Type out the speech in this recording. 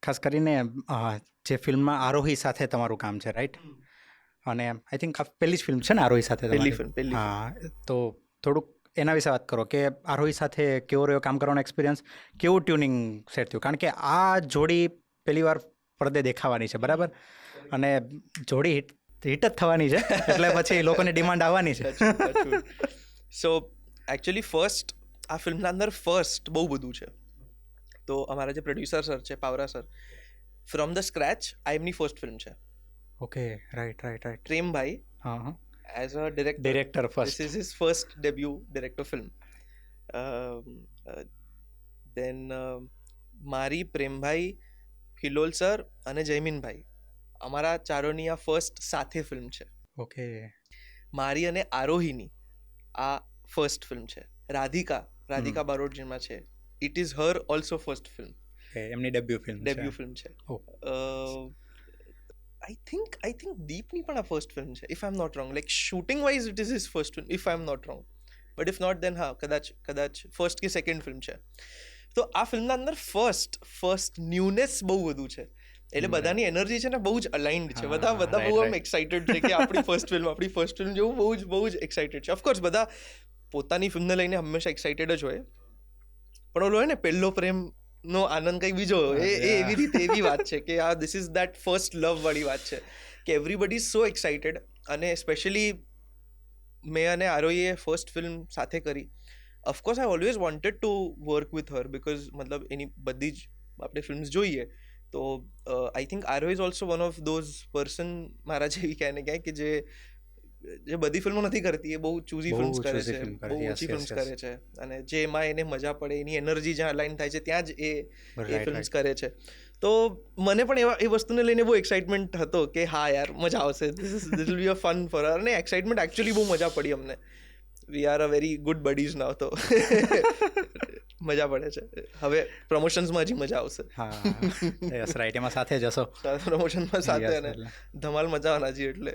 ખાસ કરીને જે ફિલ્મમાં આરોહી સાથે તમારું કામ છે, રાઈટ? અને આઈ થિંક આ પહેલી જ ફિલ્મ છે ને આરોહી સાથે પહેલી તમારી? film. હા, તો થોડુંક એના વિશે વાત કરો કે આરોહી સાથે કેવો રહ્યો કામ કરવાનો એક્સપિરિયન્સ, કેવું ટ્યુનિંગ સેટ થયું? કારણ કે આ જોડી પહેલી વાર પડદે દેખાવાની છે, બરાબર? અને જોડી હિટ જ થવાની છે, એટલે પછી લોકોની ડિમાન્ડ આવવાની છે. સો એકચ્યુઅલી ફર્સ્ટ આ ફિલ્મના અંદર ફર્સ્ટ બહુ બધું છે. તો અમારા જે પ્રોડ્યુસર સર છે Pavra sir, from the scratch આ એમની ફર્સ્ટ ફિલ્મ છે. Okay, right. પ્રેમભાઈ હા હા, as a director This first. is his first debut director film. Then મારી, પ્રેમભાઈ, હિલોલ સર અને જયમીનભાઈ, અમારા ચારોની આ ફર્સ્ટ સાથે ફિલ્મ છે. ઓકે, મારી અને આરોહીની આ ફર્સ્ટ ફિલ્મ છે. રાધિકા બારોટ જેમાં છે, it is her also first film, એમની ડેબ્યુ ફિલ્મ છે. Oh. આઈ થિંક દીપની પણ આ ફર્સ્ટ ફિલ્મ છે, if I am not wrong. Like shooting wise it is his first film, if I am not wrong. But if not then હા, કદાચ first કે second film છે. તો આ ફિલ્મના અંદર ફર્સ્ટ ન્યૂનેસ બહુ વધુ છે. એટલે બધાની એનર્જી છે ને બહુ જ અલાઇન્ડ છે. બધા બહુ આમ એક્સાઇટેડ છે કે આપણી ફર્સ્ટ ફિલ્મ જેવું બહુ જ એક્સાઇટેડ છે. ઓફકોર્સ બધા પોતાની ફિલ્મને લઈને હંમેશા એક્સાઇટેડ જ હોય, પણ ઓલો હોય ને પહેલો પ્રેમ નો આનંદ કંઈક બીજો એ એવી રીતે એવી વાત છે કે આ this is that first love વાળી વાત છે કે એવરીબડી સો એક્સાઇટેડ. અને સ્પેશિયલી મેં અને આરોહીએ ફર્સ્ટ ફિલ્મ સાથે કરી. Of course I always wanted to work with her, because મતલબ એની બધી જ આપણે ફિલ્મ્સ જોઈએ તો I think Aarohi is also one of those person મારા જેવી કહે ને ક્યાંય કે જે બધી ફિલ્મો નથી કરતી, એ બહુ ચૂઝી ફિલ્મ્સ કરે છે, બહુ ઓછી ફિલ્મ્સ કરે છે, અને જે એમાં એને મજા પડે, એની એનર્જી જ્યાં અલાઇન થાય છે ત્યાં જ એ ફિલ્મ્સ કરે છે. તો મને પણ એ વસ્તુને લઈને બહુ એક્સાઇટમેન્ટ હતો કે હા યાર મજા આવશે, this will be a fun for her. અને એક્સાઇટમેન્ટ એકચ્યુઅલી બહુ મજા પડી અમને. We are a very good buddies now, તો મજા પડે છે. હવે પ્રમોશન્સમાં હજી મજા આવશે. હા, યસ, રાઈટ. એમાં સાથે જશો પ્રમોશનમાં સાથે, અને ધમાલ મચાવવાના છીએ એટલે